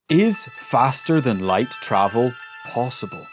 Is faster than light travel possible?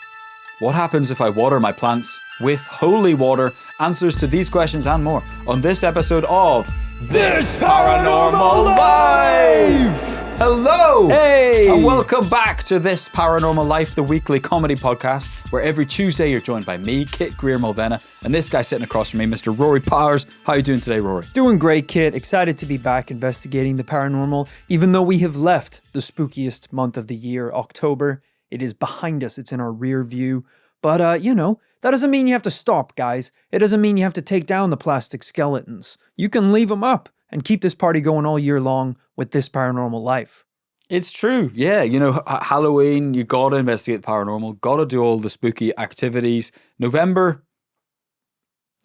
What happens if I water my plants with holy water? Answers to these questions and more on this episode of This Paranormal Life! Hello! Hey! And welcome back to This Paranormal Life, the weekly comedy podcast, where every Tuesday you're joined by me, Kit Greer-Mulvena, and this guy sitting across from me, Mr. Rory Powers. How are you doing today, Rory? Doing great, Kit. Excited to be back investigating the paranormal, even though we have left the spookiest month of the year, October. It is behind us. It's in our rear view. But, that doesn't mean you have to stop, guys. It doesn't mean you have to take down the plastic skeletons. You can leave them up and keep this party going all year long with This Paranormal Life. It's true. Yeah, Halloween, you gotta investigate the paranormal, gotta do all the spooky activities. November,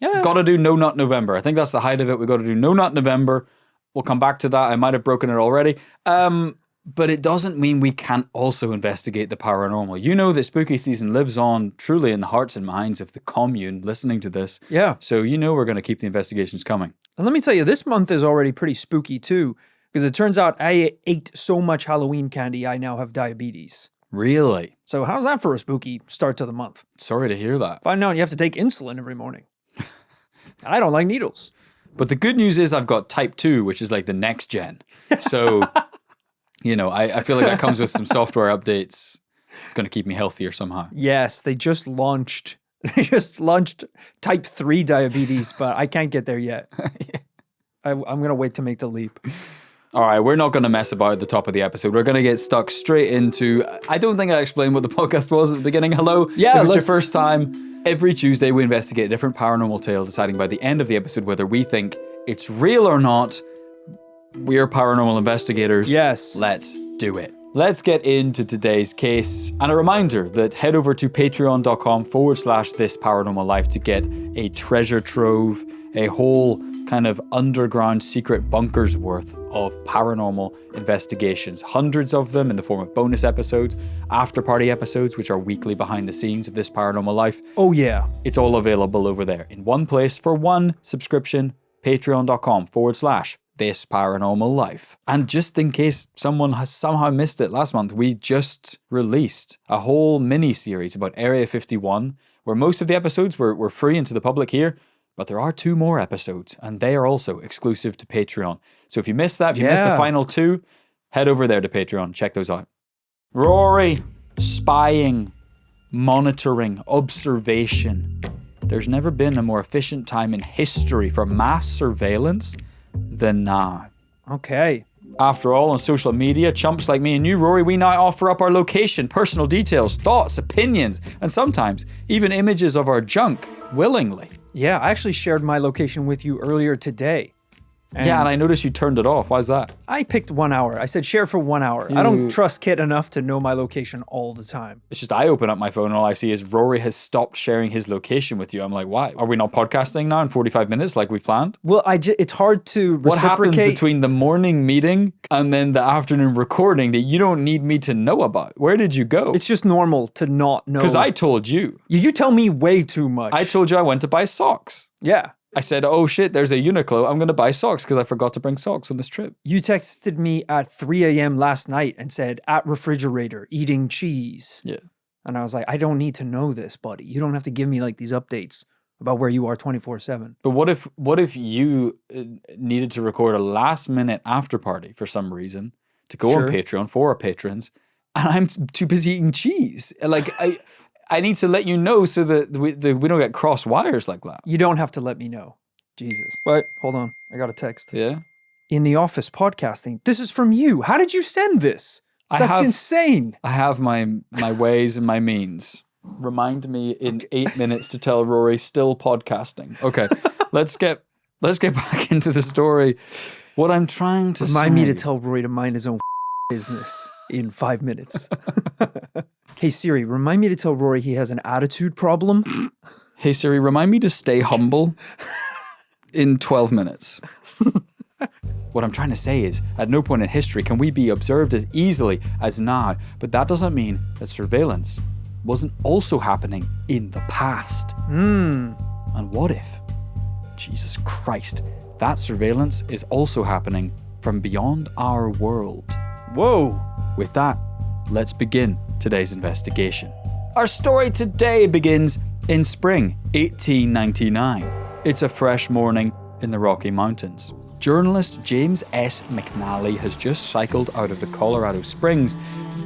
gotta do No Nut November. I think that's the height of it. We gotta do No Nut November. We'll come back to that. I might have broken it already. But it doesn't mean we can't also investigate the paranormal. You know that spooky season lives on truly in the hearts and minds of the commune listening to this. Yeah. So we're going to keep the investigations coming. And let me tell you, this month is already pretty spooky too, because it turns out I ate so much Halloween candy, I now have diabetes. Really? So how's that for a spooky start to the month? Sorry to hear that. Find out you have to take insulin every morning. I don't like needles. But the good news is I've got type 2, which is like the next gen. So... I feel like that comes with some software updates. It's going to keep me healthier somehow. Yes, they just launched type 3 diabetes, but I can't get there yet. Yeah. I'm going to wait to make the leap. All right, we're not going to mess about at the top of the episode. We're going to get stuck straight into... I don't think I explained what the podcast was at the beginning. Hello? Yeah, if it's your first time, every Tuesday we investigate a different paranormal tale, deciding by the end of the episode whether we think it's real or not. We're paranormal investigators. Yes. Let's do it. Let's get into today's case. And a reminder that head over to patreon.com/this paranormal life to get a treasure trove, a whole kind of underground secret bunkers worth of paranormal investigations. Hundreds of them in the form of bonus episodes, after party episodes, which are weekly behind the scenes of This Paranormal Life. Oh yeah. It's all available over there in one place for one subscription, patreon.com/This Paranormal Life. And just in case someone has somehow missed it, last month we just released a whole mini-series about Area 51, where most of the episodes were free and to the public here, but there are 2 more episodes, and they are also exclusive to Patreon. So if you missed that, if you missed the final 2, head over there to Patreon, check those out. Rory, spying, monitoring, observation. There's never been a more efficient time in history for mass surveillance than now. Okay. After all, on social media, chumps like me and you, Rory, we now offer up our location, personal details, thoughts, opinions, and sometimes even images of our junk willingly. Yeah, I actually shared my location with you earlier today. And I noticed you turned it off. Why is that? I picked 1 hour. I said share for 1 hour. I don't trust Kit enough to know my location all the time. It's just I open up my phone and all I see is Rory has stopped sharing his location with you. I'm like, why? Are we not podcasting now in 45 minutes like we planned? Well, it's hard to reciprocate. What happens between the morning meeting and then the afternoon recording that you don't need me to know about? Where did you go? It's just normal to not know. Because I told you. You tell me way too much. I told you I went to buy socks. Yeah. I said, oh shit, there's a Uniqlo. I'm going to buy socks because I forgot to bring socks on this trip. You texted me at 3 a.m. last night and said, at refrigerator, eating cheese. Yeah. And I was like, I don't need to know this, buddy. You don't have to give me like these updates about where you are 24/7. But what if you needed to record a last minute after party for some reason to go on Patreon for our patrons and I'm too busy eating cheese? Like, I need to let you know so that we don't get cross wires like that. You don't have to let me know. Jesus. Wait, hold on. I got a text. Yeah? In the office podcasting. This is from you. How did you send this? That's insane. I have my ways and my means. Remind me in 8 minutes to tell Rory still podcasting. Okay, let's get back into the story. What I'm trying to Remind me to tell Rory to mind his own business in 5 minutes. Hey Siri, remind me to tell Rory he has an attitude problem. Hey Siri, remind me to stay humble in 12 minutes. What I'm trying to say is, at no point in history can we be observed as easily as now, but that doesn't mean that surveillance wasn't also happening in the past. And what if, Jesus Christ, that surveillance is also happening from beyond our world? Whoa. With that, let's begin today's investigation. Our story today begins in spring 1899. It's a fresh morning in the Rocky Mountains. Journalist James S. McNally has just cycled out of the Colorado Springs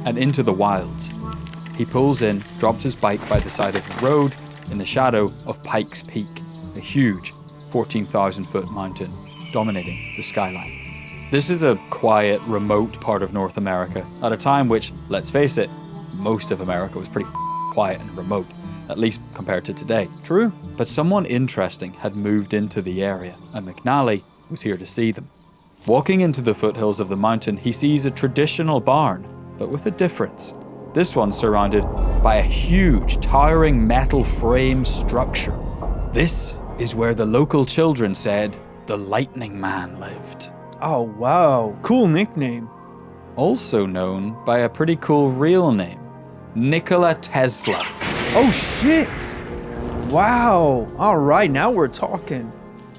and into the wilds. He pulls in, drops his bike by the side of the road in the shadow of Pikes Peak, a huge 14,000-foot mountain dominating the skyline. This is a quiet, remote part of North America at a time which, let's face it, most of America was pretty quiet and remote, at least compared to today. True. But someone interesting had moved into the area, and McNally was here to see them. Walking into the foothills of the mountain, he sees a traditional barn, but with a difference. This one's surrounded by a huge, towering metal frame structure. This is where the local children said the Lightning Man lived. Oh, wow. Cool nickname. Also known by a pretty cool real name, Nikola Tesla. Oh, shit. Wow. All right, now we're talking.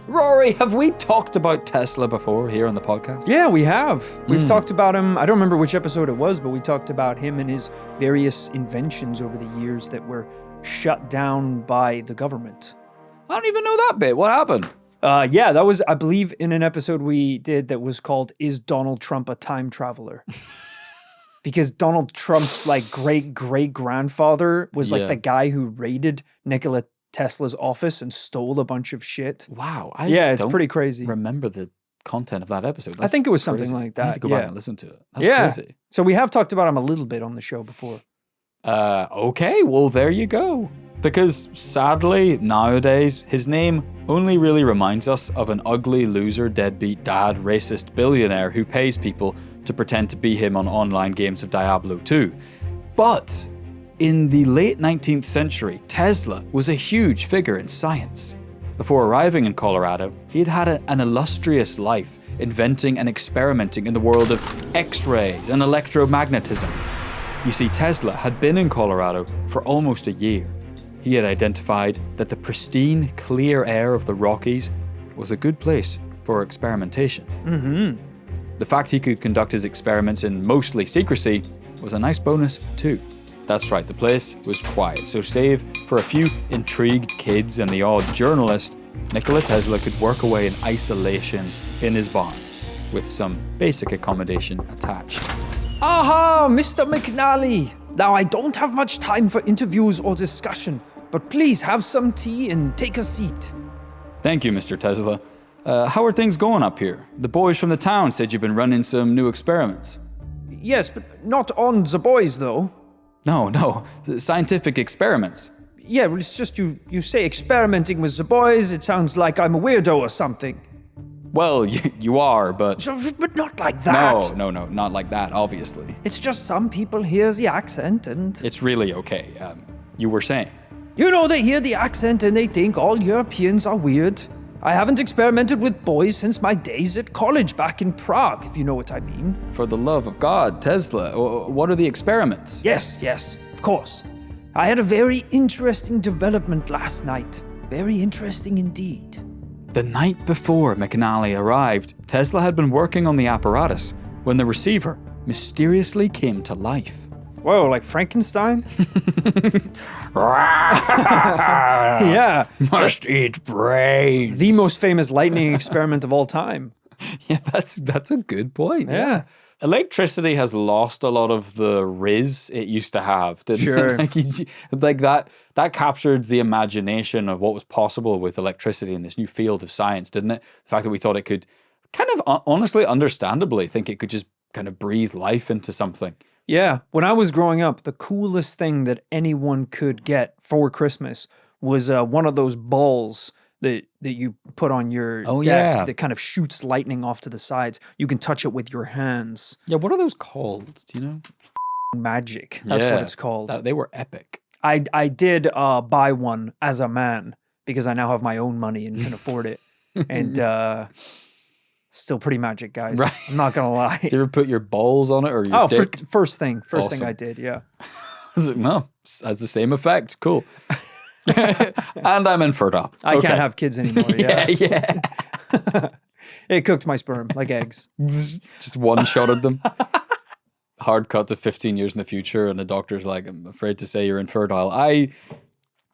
Rory, have we talked about Tesla before here on the podcast? Yeah, we have. We've talked about him. I don't remember which episode it was, but we talked about him and his various inventions over the years that were shut down by the government. I don't even know that bit. What happened? Yeah, that was, I believe, in an episode we did that was called "Is Donald Trump a Time Traveler?" Because Donald Trump's like great-great-grandfather was like the guy who raided Nikola Tesla's office and stole a bunch of shit. Wow. It's pretty crazy. Remember the content of that episode. I think it was crazy. something like that. I need to go back and listen to it. That's crazy. So we have talked about him a little bit on the show before. Okay, well, there you go. Because sadly, nowadays, his name only really reminds us of an ugly loser, deadbeat dad, racist billionaire who pays people to pretend to be him on online games of Diablo 2. But in the late 19th century, Tesla was a huge figure in science. Before arriving in Colorado, he had had an illustrious life, inventing and experimenting in the world of X-rays and electromagnetism. You see, Tesla had been in Colorado for almost a year. He had identified that the pristine, clear air of the Rockies was a good place for experimentation. The fact he could conduct his experiments in mostly secrecy was a nice bonus too. That's right, the place was quiet, so save for a few intrigued kids and the odd journalist, Nikola Tesla could work away in isolation in his barn, with some basic accommodation attached. Aha, Mr. McNally! Now I don't have much time for interviews or discussion, but please have some tea and take a seat. Thank you, Mr. Tesla. How are things going up here? The boys from the town said you've been running some new experiments. Yes, but not on the boys, though. No, scientific experiments. Yeah, well, it's just you say experimenting with the boys, it sounds like I'm a weirdo or something. Well, you are, but... But not like that. No, not like that, obviously. It's just some people hear the accent and... It's really okay. You were saying. You know, they hear the accent and they think all Europeans are weird. I haven't experimented with boys since my days at college back in Prague, if you know what I mean. For the love of God, Tesla, what are the experiments? Yes, of course. I had a very interesting development last night. Very interesting indeed. The night before McNally arrived, Tesla had been working on the apparatus when the receiver mysteriously came to life. Whoa, like Frankenstein? Yeah. Must eat brains. The most famous lightning experiment of all time. Yeah, that's a good point. Yeah. Electricity has lost a lot of the riz it used to have, didn't Sure. it? Like that captured the imagination of what was possible with electricity in this new field of science, didn't it? The fact that we thought it could kind of honestly, understandably, think it could just kind of breathe life into something. Yeah, when I was growing up, the coolest thing that anyone could get for Christmas was one of those balls that you put on your desk that kind of shoots lightning off to the sides. You can touch it with your hands. Yeah, what are those called? Do you know? Magic. That's what it's called. They were epic. I did buy one as a man because I now have my own money and can afford it. And still pretty magic, guys. Right. I'm not going to lie. Did you ever put your balls on it or your dick? First thing I did, yeah. No, has the same effect. Cool. And I'm infertile. I can't have kids anymore. Yeah. Yeah. It cooked my sperm like eggs. Just one shot at them. hard cut to 15 years in the future, and the doctor's like, I'm afraid to say you're infertile.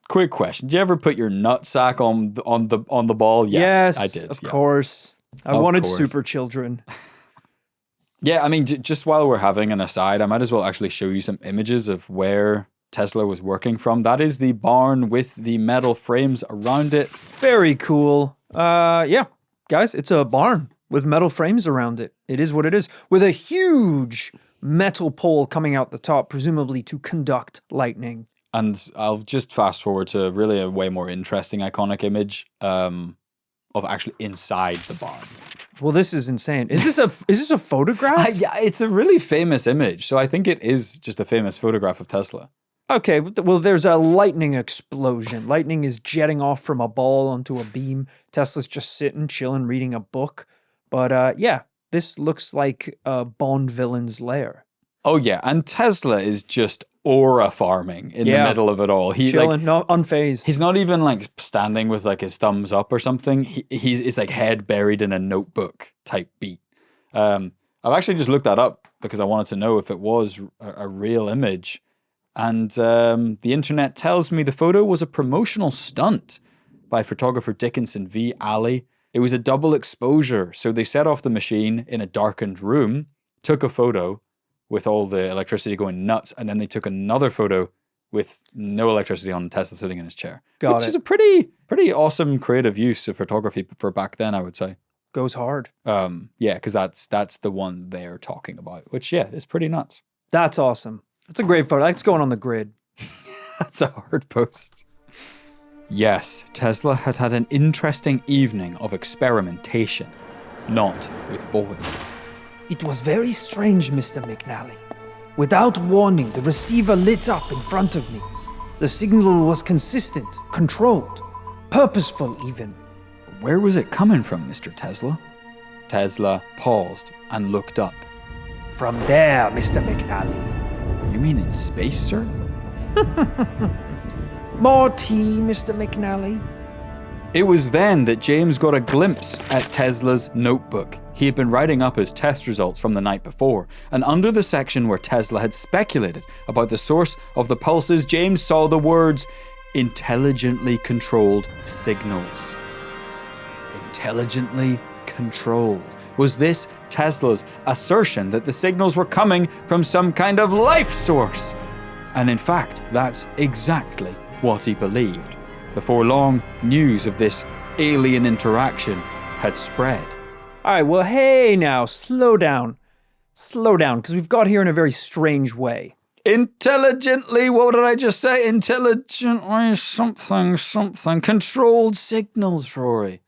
Quick question. Did you ever put your nutsack on the ball? Yeah, Yes, I did. of course. I wanted super children. Yeah, I mean, just while we're having an aside, I might as well actually show you some images of where Tesla was working from. That is the barn with the metal frames around it. Very cool. Yeah, guys, it's a barn with metal frames around it. It is what it is, with a huge metal pole coming out the top, presumably to conduct lightning. And I'll just fast forward to really a way more interesting, iconic image of actually inside the barn. Well, this is insane. Is this a photograph? Yeah, it's a really famous image. So I think it is just a famous photograph of Tesla. Okay, well, there's a lightning explosion. Lightning is jetting off from a ball onto a beam. Tesla's just sitting, chilling, reading a book. But yeah, this looks like a Bond villain's lair. Oh yeah, and Tesla is just aura farming in the middle of it all. He's chilling, no, unfazed. He's not even like standing with like his thumbs up or something. He's like head buried in a notebook type beat. I've actually just looked that up because I wanted to know if it was a real image. And the internet tells me the photo was a promotional stunt by photographer Dickinson V. Alley. It was a double exposure. So they set off the machine in a darkened room, took a photo with all the electricity going nuts, and then they took another photo with no electricity on, Tesla sitting in his chair. Which is a pretty awesome creative use of photography for back then, I would say. Goes hard. Yeah, because that's the one they're talking about, which, yeah, is pretty nuts. That's awesome. That's a great photo. That's going on the grid. That's a hard post. Yes, Tesla had an interesting evening of experimentation, not with boys. It was very strange, Mr. McNally. Without warning, the receiver lit up in front of me. The signal was consistent, controlled, purposeful even. Where was it coming from, Mr. Tesla? Tesla paused and looked up. From there, Mr. McNally. You mean in space, sir? More tea, Mr. McNally. It was then that James got a glimpse at Tesla's notebook. He had been writing up his test results from the night before, and under the section where Tesla had speculated about the source of the pulses, James saw the words, intelligently controlled signals. Intelligently controlled. Was this Tesla's assertion that the signals were coming from some kind of life source? And in fact, that's exactly what he believed. Before long, news of this alien interaction had spread. All right, well, hey now, slow down. Slow down, because we've got here in a very strange way. Intelligently, what did I just say? Intelligently something. Controlled signals, Rory.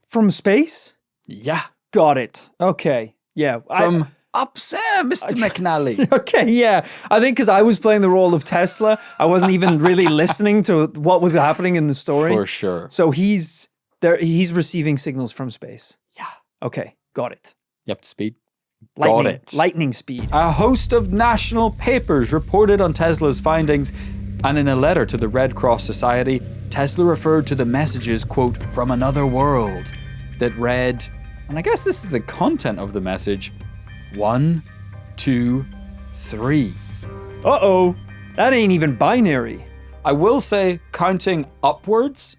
From space? Yeah. Got it. Okay, yeah. From up there, Mr. McNally. Okay, yeah. I think because I was playing the role of Tesla, I wasn't even really listening to what was happening in the story. For sure. So he's receiving signals from space. Yeah. Okay, got it. You up to speed? Lightning, Got it. Lightning speed. A host of national papers reported on Tesla's findings, and in a letter to the Red Cross Society, Tesla referred to the messages, quote, from another world, that read, and I guess this is the content of the message, 1, 2, 3. Uh-oh, that ain't even binary. I will say, counting upwards,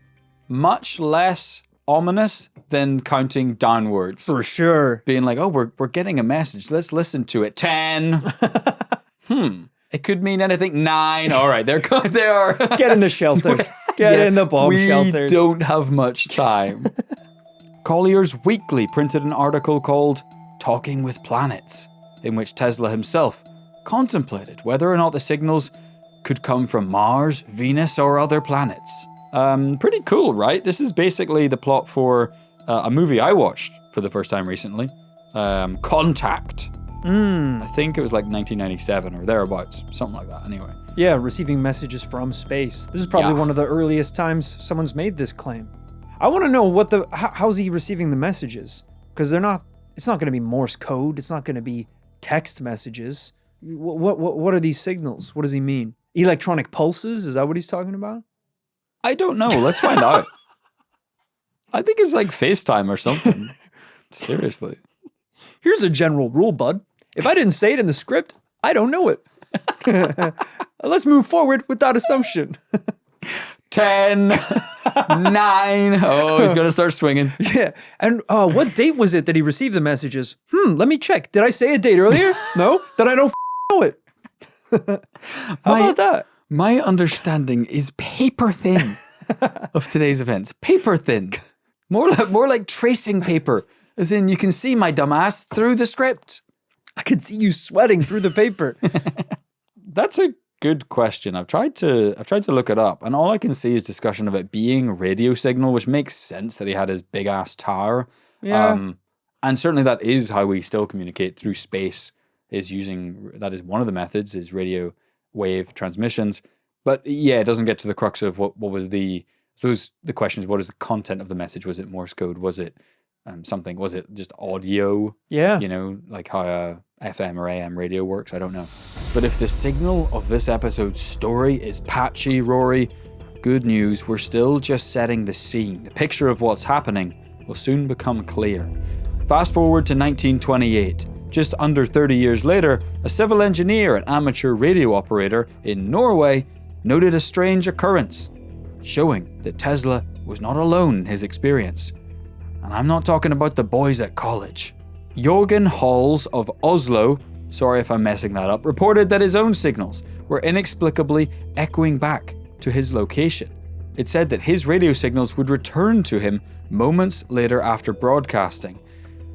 much less ominous than counting downwards. For sure. Being like, oh, we're getting a message. Let's listen to it. 10. It could mean anything. 9. All right, they are. Get in the shelters. Get in the bomb shelters. We don't have much time. Collier's Weekly printed an article called Talking with Planets, in which Tesla himself contemplated whether or not the signals could come from Mars, Venus, or other planets. Pretty cool, right? This is basically the plot for a movie I watched for the first time recently, Contact. I think it was like 1997 or thereabouts, something like that anyway. Yeah, receiving messages from space. This is probably one of the earliest times someone's made this claim. I want to know how's he receiving the messages? Because it's not going to be Morse code. It's not going to be text messages. What are these signals? What does he mean? Electronic pulses? Is that what he's talking about? I don't know. Let's find out. I think it's like FaceTime or something. Seriously. Here's a general rule, bud. If I didn't say it in the script, I don't know it. Let's move forward with that assumption. 10, 9. Oh, he's going to start swinging. Yeah. And what date was it that he received the messages? Let me check. Did I say a date earlier? No? Then I don't know it. How about that? My understanding is paper thin of today's events. Paper thin. More like tracing paper. As in, you can see my dumbass through the script. I could see you sweating through the paper. That's a good question. I've tried to look it up, and all I can see is discussion of it being a radio signal, which makes sense that he had his big ass tower. Yeah. And certainly that is how we still communicate through space. That is one of the methods, is radio wave transmissions. But yeah, it doesn't get to the crux of what was the question is, what is the content of the message? Was it Morse code? Was it something? Was it just audio? Yeah. You know, like how a FM or AM radio works? I don't know. But if the signal of this episode's story is patchy, Rory, good news, we're still just setting the scene. The picture of what's happening will soon become clear. Fast forward to 1928. Just under 30 years later, a civil engineer and amateur radio operator in Norway noted a strange occurrence, showing that Tesla was not alone in his experience. And I'm not talking about the boys at college. Jørgen Halls of Oslo, sorry if I'm messing that up, reported that his own signals were inexplicably echoing back to his location. It said that his radio signals would return to him moments later after broadcasting,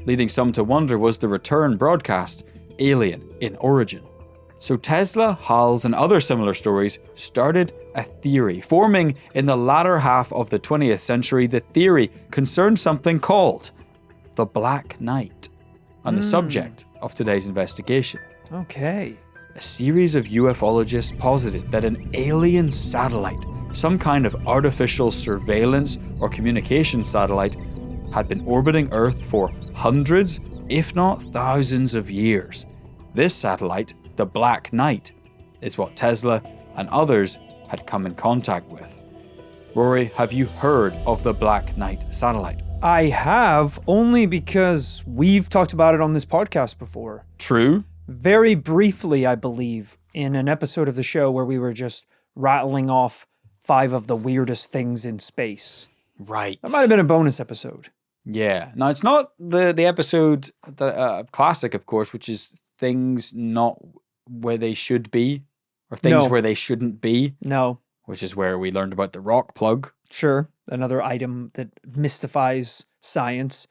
leading some to wonder, was the return broadcast alien in origin? So Tesla, Halls, and other similar stories started a theory. Forming in the latter half of the 20th century, the theory concerned something called the Black Knight, and the subject of today's investigation. Okay. A series of ufologists posited that an alien satellite, some kind of artificial surveillance or communication satellite, had been orbiting Earth for hundreds, if not thousands of years. This satellite, the Black Knight, is what Tesla and others had come in contact with. Rory, have you heard of the Black Knight satellite? I have, only because we've talked about it on this podcast before. True. Very briefly, I believe, in an episode of the show where we were just rattling off 5 of the weirdest things in space. Right. That might have been a bonus episode. Yeah. Now, it's not the episode, classic, of course, which is things not where they should be, or things where they shouldn't be. No. Which is where we learned about the rock plug. Sure. Another item that mystifies science.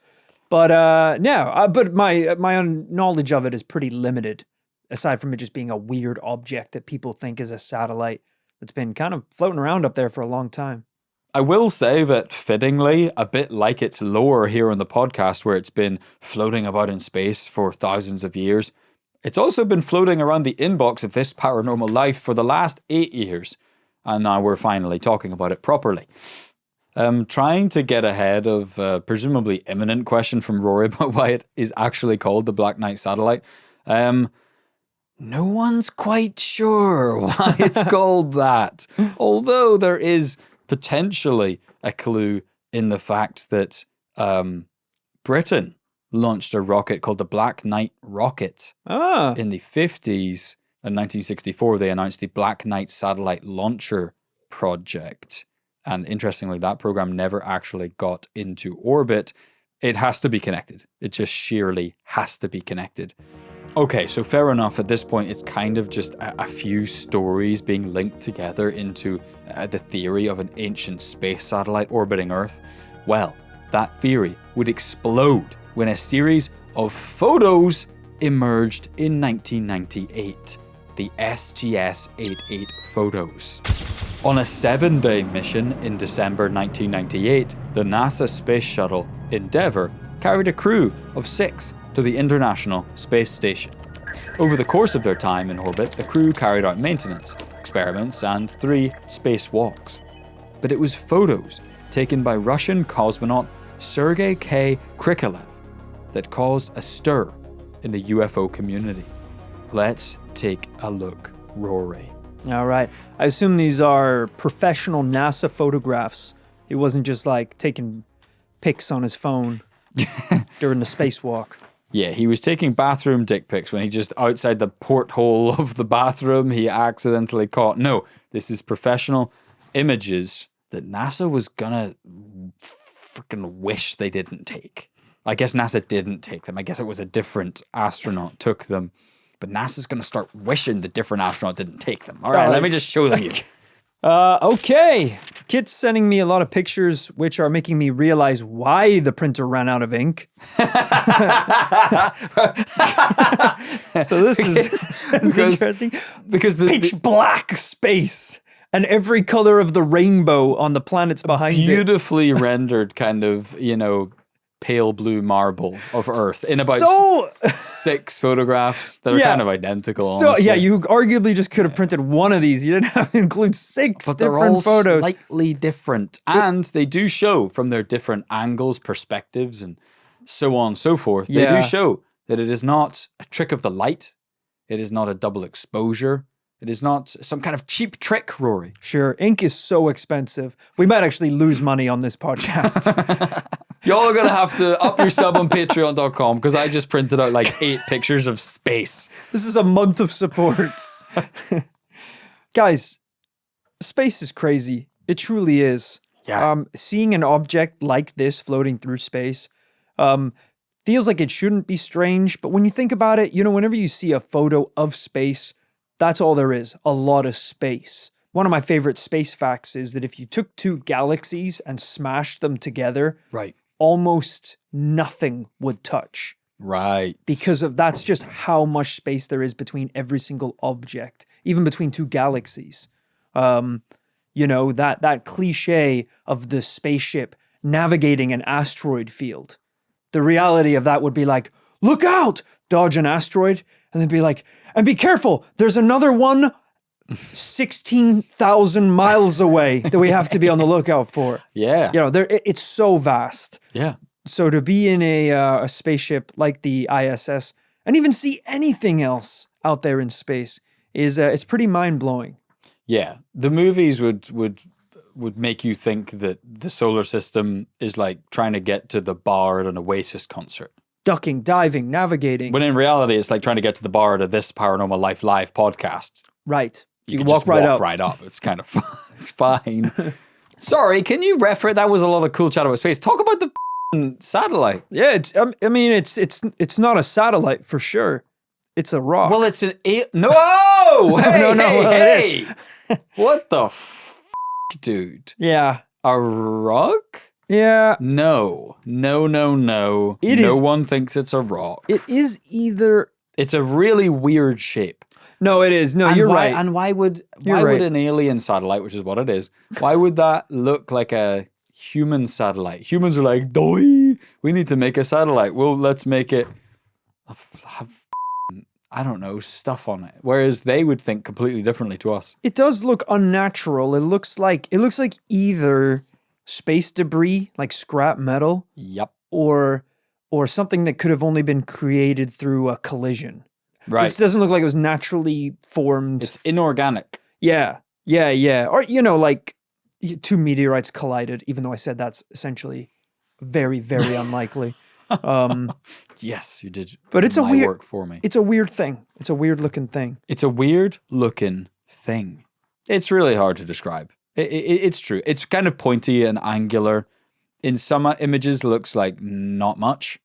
But but my own knowledge of it is pretty limited, aside from it just being a weird object that people think is a satellite that's been kind of floating around up there for a long time. I will say that, fittingly, a bit like its lore here on the podcast, where it's been floating about in space for thousands of years, it's also been floating around the inbox of This Paranormal Life for the last 8 years, and now we're finally talking about it properly. Trying to get ahead of a presumably imminent question from Rory about why it is actually called the Black Knight satellite. No one's quite sure why it's called that, although there is potentially a clue in the fact that Britain launched a rocket called the Black Knight rocket in the 50s. In 1964, they announced the Black Knight satellite launcher project. And interestingly, that program never actually got into orbit. It has to be connected. It just sheerly has to be connected. Okay, so fair enough. At this point, it's kind of just a few stories being linked together into the theory of an ancient space satellite orbiting Earth. Well, that theory would explode when a series of photos emerged in 1998. The STS-88 photos. On a 7-day mission in December 1998, the NASA space shuttle Endeavour carried a crew of 6 to the International Space Station. Over the course of their time in orbit, the crew carried out maintenance, experiments, and 3 spacewalks. But it was photos taken by Russian cosmonaut Sergei K. Krikalev that caused a stir in the UFO community. Let's take a look, Rory. All right. I assume these are professional NASA photographs. It wasn't just like taking pics on his phone during the spacewalk. Yeah, he was taking bathroom dick pics when he just outside the porthole of the bathroom, he accidentally caught. No, this is professional images that NASA was gonna freaking wish they didn't take. I guess NASA didn't take them. I guess it was a different astronaut took them. But NASA's gonna start wishing the different astronaut didn't take them. All right, let me just show them you. Okay. Kit's sending me a lot of pictures, which are making me realize why the printer ran out of ink. So this is interesting. Because pitch black space and every color of the rainbow on the planets behind it. Beautifully rendered kind of, pale blue marble of Earth in about 6 photographs that are kind of identical. So honestly. yeah, you arguably just could have printed one of these. You didn't have to include 6 but different they're all photos. slightly different, and they do show from their different angles, perspectives, and so on and so forth. They do show that it is not a trick of the light. It is not a double exposure. It is not some kind of cheap trick, Rory. Sure, ink is so expensive. We might actually lose money on this podcast. Y'all are going to have to up your sub on patreon.com because I just printed out like 8 pictures of space. This is a month of support. Guys, space is crazy. It truly is. Yeah. Seeing an object like this floating through space feels like it shouldn't be strange. But when you think about it, whenever you see a photo of space, that's all there is, a lot of space. One of my favorite space facts is that if you took 2 galaxies and smashed them together, Right. almost nothing would touch. Right. Because that's just how much space there is between every single object, even between 2 galaxies. That cliche of the spaceship navigating an asteroid field. The reality of that would be like, look out, dodge an asteroid, and then be like, and be careful, there's another one 16,000 miles away that we have to be on the lookout for. Yeah. It's so vast. Yeah. So to be in a spaceship like the ISS and even see anything else out there in space is it's pretty mind-blowing. Yeah. The movies would make you think that the solar system is like trying to get to the bar at an Oasis concert. Ducking, diving, navigating. When in reality, it's like trying to get to the bar to this Paranormal Life Live podcast. Right. You can just walk right up. Right up. It's kind of it's fine. Sorry, can you refer? That was a lot of cool chat about space. Talk about the satellite. Yeah, it's not a satellite for sure. It's a rock. Well, it's no. Hey, No, hey. What the dude? Yeah. A rock? Yeah. No. No one thinks it's a rock. It is either. It's a really weird shape. No, it is. No, And you're why- right. And why would right. an alien satellite, which is what it is, why would that look like a human satellite? Humans are like, doi, we need to make a satellite. Well, let's make it have I don't know, stuff on it. Whereas they would think completely differently to us. It does look unnatural. It looks like either space debris, like scrap metal, Yep. or something that could have only been created through a collision. Right. This doesn't look like it was naturally formed. It's inorganic. Yeah. Or, like 2 meteorites collided, even though I said that's essentially very, very unlikely. Yes, you did. But it's my a weird work for me. It's a weird thing. It's a weird looking thing. It's a weird looking thing. It's really hard to describe. It's true. It's kind of pointy and angular. In some images, looks like not much.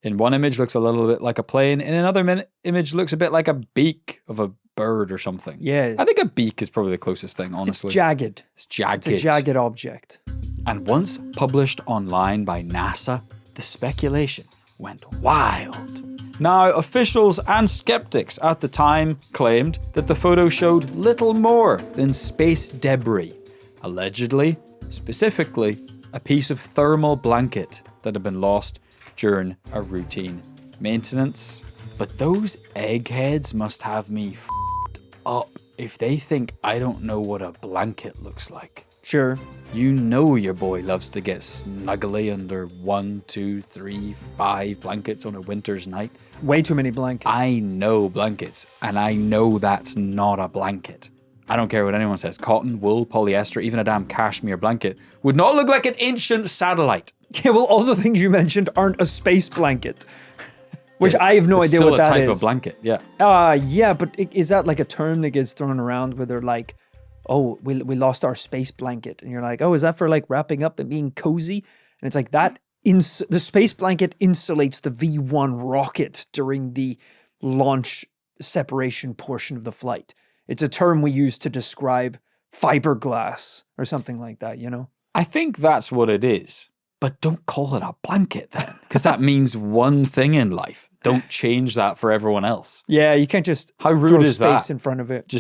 In one image, looks a little bit like a plane. In another image, looks a bit like a beak of a bird or something. Yeah. I think a beak is probably the closest thing, honestly. It's jagged. It's jagged. It's a jagged object. And once published online by NASA, the speculation went wild. Now, officials and skeptics at the time claimed that the photo showed little more than space debris. Allegedly, specifically, a piece of thermal blanket that had been lost during a routine maintenance. But those eggheads must have me f***ed up if they think I don't know what a blanket looks like. Sure. You know your boy loves to get snuggly under 1, 2, 3, 5 blankets on a winter's night. Way too many blankets. I know blankets, and I know that's not a blanket. I don't care what anyone says. Cotton, wool, polyester, even a damn cashmere blanket would not look like an ancient satellite. Yeah, well, all the things you mentioned aren't a space blanket. Which I have no It's idea still what a that type is. of blanket, yeah. Yeah, but is that like a term that gets thrown around where they're like, oh, we lost our space blanket. And you're like, oh, is that for like wrapping up and being cozy? And it's like that, the space blanket insulates the V1 rocket during the launch separation portion of the flight. It's a term we use to describe fiberglass or something like that, you know? I think that's what it is. But don't call it a blanket then, because that means one thing in life. Don't change that for everyone else. Yeah, you can't just How rude throw is space that? in front of it.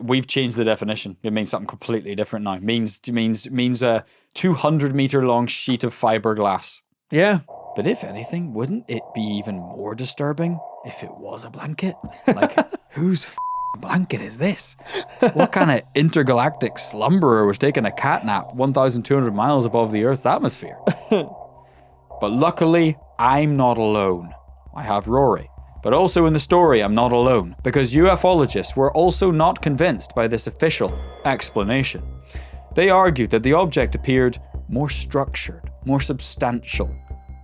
We've changed the definition. It means something completely different now. Means a 200-meter long sheet of fiberglass. Yeah. But if anything, wouldn't it be even more disturbing if it was a blanket? Like, whose blanket is this? What kind of intergalactic slumberer was taking a cat nap 1,200 miles above the Earth's atmosphere? But luckily, I'm not alone. I have Rory. But also in the story, I'm not alone, because ufologists were also not convinced by this official explanation. They argued that the object appeared more structured, more substantial.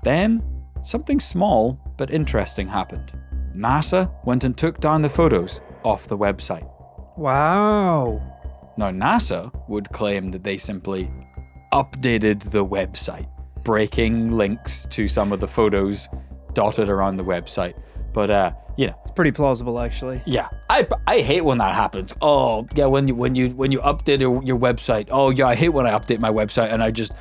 Then, something small but interesting happened. NASA went and took down the photos off the website. Wow. Now, NASA would claim that they simply updated the website, breaking links to some of the photos dotted around the website. But, It's pretty plausible, actually. yeah, I hate when that happens. Oh, yeah, when you update your website. Oh, yeah, I hate when I update my website and I just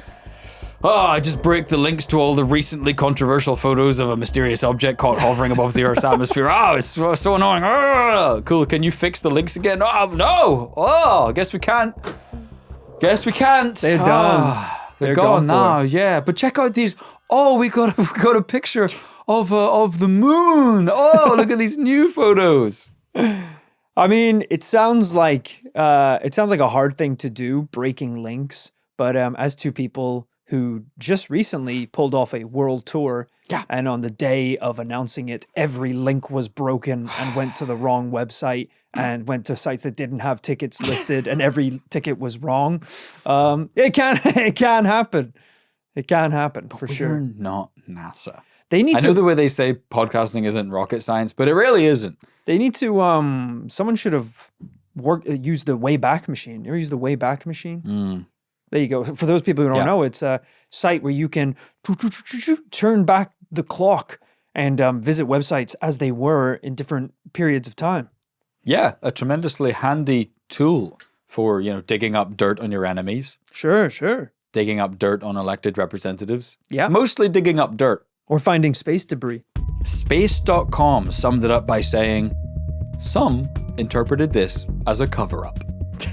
break the links to all the recently controversial photos of a mysterious object caught hovering above the Earth's atmosphere. Oh, it's so annoying. Oh, cool, can you fix the links again? Oh, no. Oh, guess we can't. They're done. They're gone now, yeah. But check out these. Oh, we got a picture of the moon. Oh, look at these new photos. I mean, it sounds like a hard thing to do, breaking links. But as two people who just recently pulled off a world tour, and on the day of announcing it, every link was broken and went to the wrong website and went to sites that didn't have tickets listed, and every ticket was wrong. It can happen. It can happen for sure. We're not NASA. They need I know the way they say podcasting isn't rocket science, but it really isn't. They need to. Someone should have used the Wayback Machine. You ever use the Wayback Machine? There you go. For those people who don't know, it's a site where you can turn back the clock and visit websites as they were in different periods of time. Yeah, a tremendously handy tool for digging up dirt on your enemies. Sure. Digging up dirt on elected representatives. Yeah. Mostly digging up dirt. Or finding space debris. Space.com summed it up by saying, some interpreted this as a cover-up.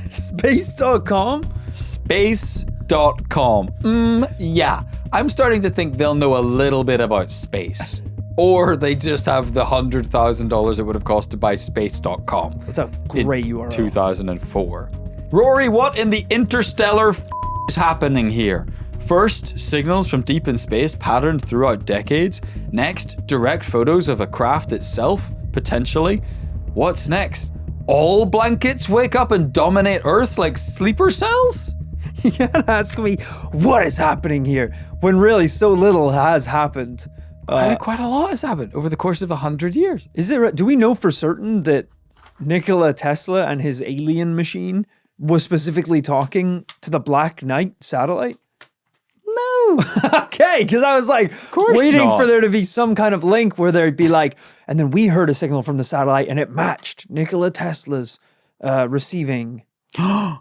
Space.com? Space.com. Yeah. I'm starting to think they'll know a little bit about space. Or they just have the $100,000 it would have cost to buy space.com. That's a great URL. 2004. Rory, what in the interstellar is happening here? First, signals from deep in space patterned throughout decades. Next, direct photos of a craft itself, potentially. What's next? All blankets wake up and dominate Earth like sleeper cells? You gotta ask me, what is happening here? When really so little has happened. Quite a lot has happened over the course of 100 years. Do we know for certain that Nikola Tesla and his alien machine was specifically talking to the Black Knight satellite? No. Okay, because I was like waiting for there to be some kind of link where there'd be like, and then we heard a signal from the satellite and it matched Nikola Tesla's receiving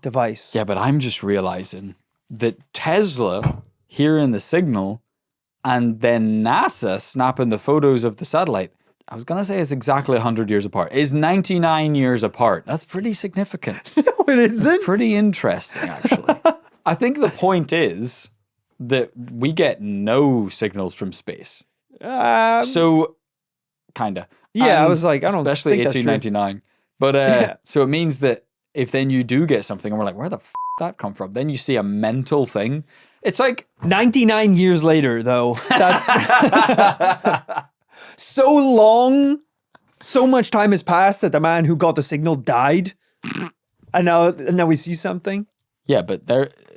device. Yeah, but I'm just realizing that Tesla hearing the signal and then NASA snapping the photos of the satellite, I was going to say it's exactly 100 years apart. It's 99 years apart. That's pretty significant. No, it isn't. It's pretty interesting, actually. I think the point is that we get no signals from space. So, kind of. Yeah, I was like, I don't especially think that's true. 1899. But so it means that if then you do get something and we're like, where the f*** that come from? Then you see a mental thing. It's like 99 years later, though. That's so long. So much time has passed that the man who got the signal died. And now we see something. Yeah, but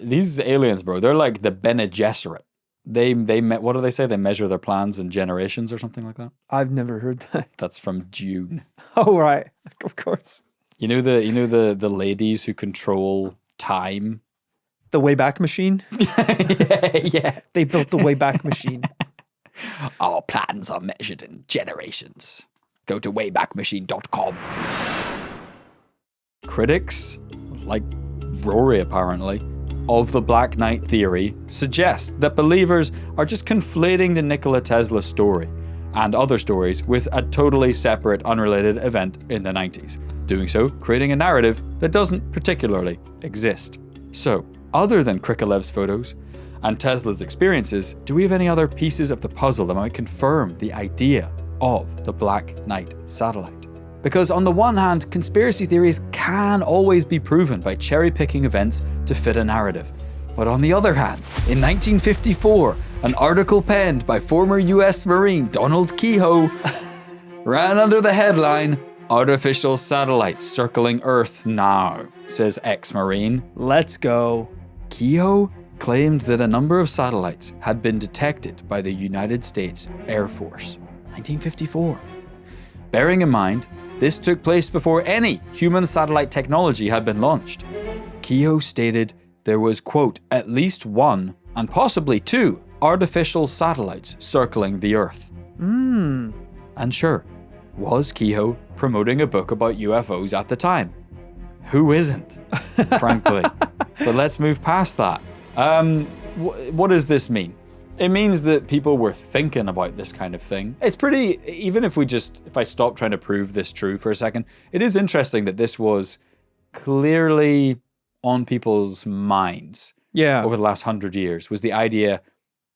these aliens, bro, they're like the Bene Gesserit. what do they say? They measure their plans in generations or something like that. I've never heard that. That's from Dune. Oh, right. Of course. You know the ladies who control time? The Wayback Machine? Yeah. They built the Wayback Machine. Our plans are measured in generations. Go to waybackmachine.com. Critics, like Rory apparently, of the Black Knight theory suggest that believers are just conflating the Nikola Tesla story and other stories with a totally separate, unrelated event in the 90s, doing so creating a narrative that doesn't particularly exist. So, other than Krikolev's photos and Tesla's experiences, do we have any other pieces of the puzzle that might confirm the idea of the Black Knight satellite? Because on the one hand, conspiracy theories can always be proven by cherry-picking events to fit a narrative. But on the other hand, in 1954, an article penned by former US Marine Donald Kehoe ran under the headline, "Artificial Satellites Circling Earth Now," says ex-Marine. Let's go. Kehoe claimed that a number of satellites had been detected by the United States Air Force. 1954. Bearing in mind, this took place before any human satellite technology had been launched. Kehoe stated there was, quote, "at least one, and possibly two, artificial satellites circling the Earth." And sure, was Kehoe promoting a book about UFOs at the time? Who isn't, frankly? But let's move past that. What does this mean? It means that people were thinking about this kind of thing. It's pretty, even if I stop trying to prove this true for a second, it is interesting that this was clearly on people's minds over the last 100 years, was the idea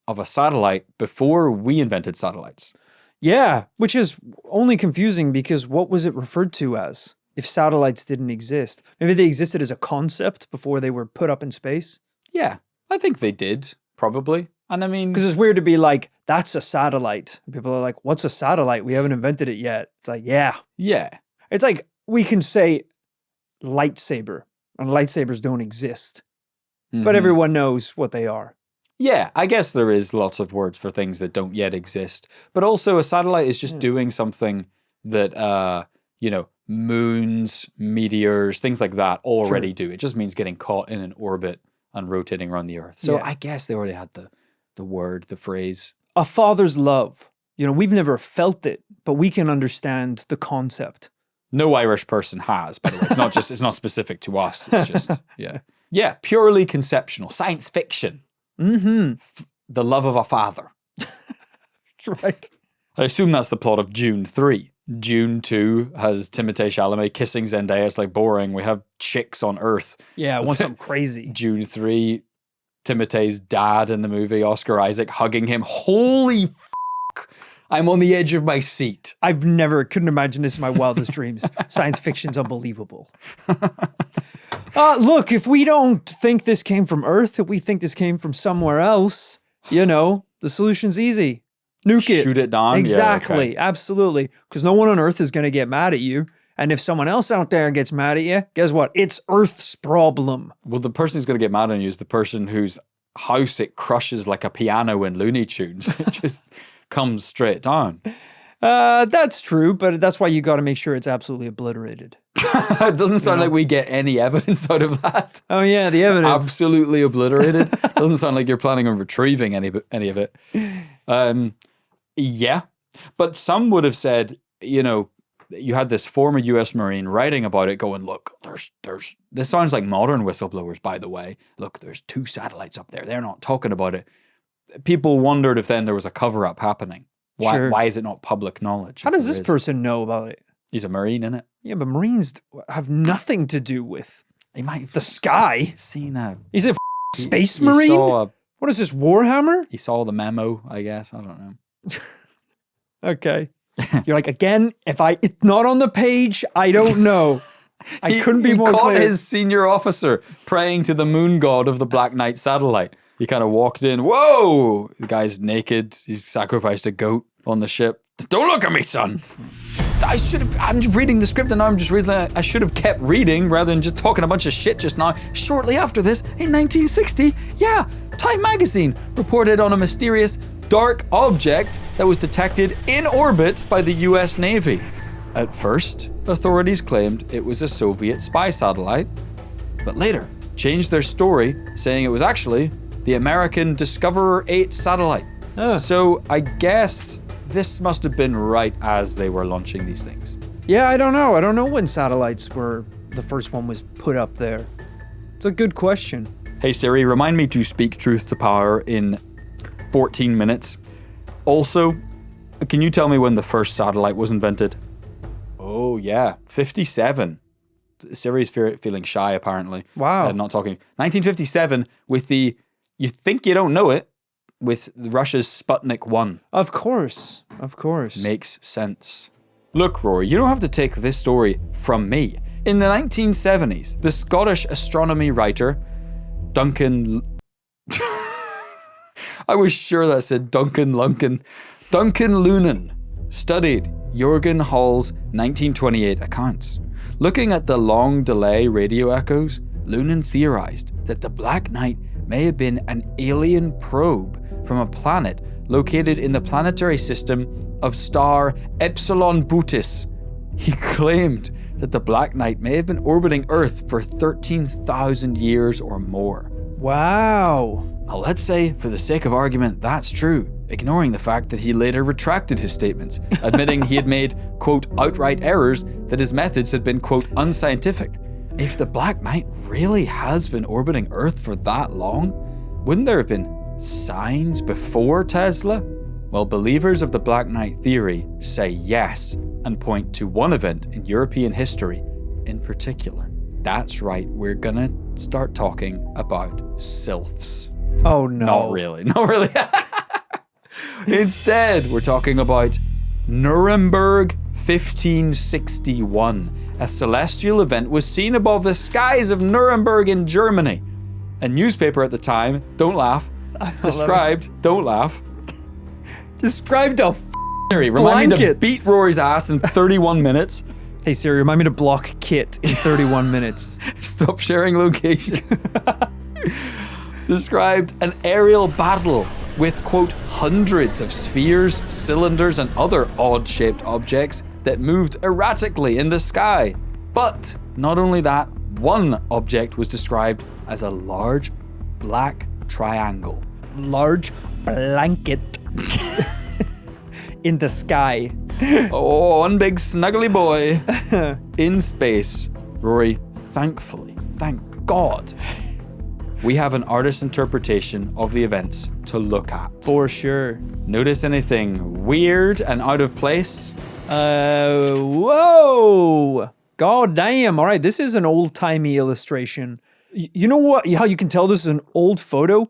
of a satellite before we invented satellites. Yeah, which is only confusing because what was it referred to as if satellites didn't exist? Maybe they existed as a concept before they were put up in space? Yeah, I think they did, probably. And I mean, because it's weird to be like, that's a satellite. People are like, what's a satellite? We haven't invented it yet. It's like, yeah. It's like we can say lightsaber, and lightsabers don't exist. But everyone knows what they are. Yeah, I guess there is lots of words for things that don't yet exist. But also a satellite is just doing something that, moons, meteors, things like that already do. It just means getting caught in an orbit and rotating around the Earth. So I guess they already had the word, the phrase. A father's love. We've never felt it, but we can understand the concept. No Irish person has, by the way. It's not specific to us. It's just, yeah, purely conceptual, science fiction. The love of a father. Right. I assume that's the plot of June 3. June 2 has Timothée Chalamet kissing Zendaya. It's like boring. We have chicks on Earth. Yeah, I want something crazy. June 3, Timothée's dad in the movie, Oscar Isaac, hugging him. Holy f***. I'm on the edge of my seat. Couldn't imagine this in my wildest dreams. Science fiction's unbelievable. Look, if we don't think this came from Earth, if we think this came from somewhere else, the solution's easy. Nuke it. Shoot it down? Exactly. Yeah, okay. Absolutely. Because no one on Earth is going to get mad at you. And if someone else out there gets mad at you, guess what? It's Earth's problem. Well, the person who's going to get mad at you is the person whose house it crushes like a piano in Looney Tunes. It just comes straight down. That's true, but that's why you got to make sure it's absolutely obliterated. It doesn't sound like we get any evidence out of that. Oh yeah, the evidence. Absolutely obliterated. Doesn't sound like you're planning on retrieving any of it. Yeah, but some would have said, you had this former US Marine writing about it going, look, there's this sounds like modern whistleblowers, by the way. Look, there's two satellites up there. They're not talking about it. People wondered if then there was a cover-up happening. Why is it not public knowledge? How does this person know about it? He's a Marine, innit? Yeah, but Marines have nothing to do with he might have the sky. He's a space Marine? What is this, Warhammer? He saw the memo, I guess. I don't know. Okay. You're like, again, if it's not on the page, I don't know. I couldn't be more clear. He caught his senior officer praying to the moon god of the Black Knight satellite. He kind of walked in. Whoa! The guy's naked. He's sacrificed a goat on the ship. Don't look at me, son. I'm reading the script and now I'm just realizing I should have kept reading rather than just talking a bunch of shit just now. Shortly after this, in 1960, Time magazine reported on a mysterious dark object that was detected in orbit by the US Navy. At first, authorities claimed it was a Soviet spy satellite, but later changed their story, saying it was actually the American Discoverer 8 satellite. So I guess this must have been right as they were launching these things. Yeah, I don't know. I don't know when satellites were, the first one was put up there. It's a good question. Hey Siri, remind me to speak truth to power in 14 minutes. Also, can you tell me when the first satellite was invented? Oh yeah, 57. Siri's feeling shy apparently. Wow. Not talking. 1957 with the, you think you don't know it, with Russia's Sputnik 1. Of course. Makes sense. Look, Rory, you don't have to take this story from me. In the 1970s, the Scottish astronomy writer Duncan... I was sure that said Duncan Luncan. Duncan Lunan studied Jürgen Hall's 1928 accounts. Looking at the long delay radio echoes, Lunan theorized that the Black Knight may have been an alien probe from a planet located in the planetary system of star Epsilon Bootis. He claimed that the Black Knight may have been orbiting Earth for 13,000 years or more. Wow. Now let's say, for the sake of argument, that's true, ignoring the fact that he later retracted his statements, admitting he had made, quote, outright errors, that his methods had been, quote, unscientific. If the Black Knight really has been orbiting Earth for that long, wouldn't there have been signs before Tesla? Well, believers of the Black Knight theory say yes, and point to one event in European history in particular. That's right, we're gonna start talking about sylphs. Oh no. Not really. Instead, we're talking about Nuremberg 1561. A celestial event was seen above the skies of Nuremberg in Germany. A newspaper at the time, don't laugh, described a Siri, remind me to blanket. beat Rory's ass in 31 minutes. Hey Siri, remind me to block Kit in 31 minutes. Stop sharing location. Described an aerial battle with, quote, hundreds of spheres, cylinders, and other odd-shaped objects that moved erratically in the sky. But not only that, one object was described as a large black triangle. Large blanket in the sky. Oh, one big snuggly boy in space. Rory, thankfully, thank God, we have an artist's interpretation of the events to look at. For sure. Notice anything weird and out of place? Whoa! God damn. All right, this is an old-timey illustration. You know what? How you can tell this is an old photo?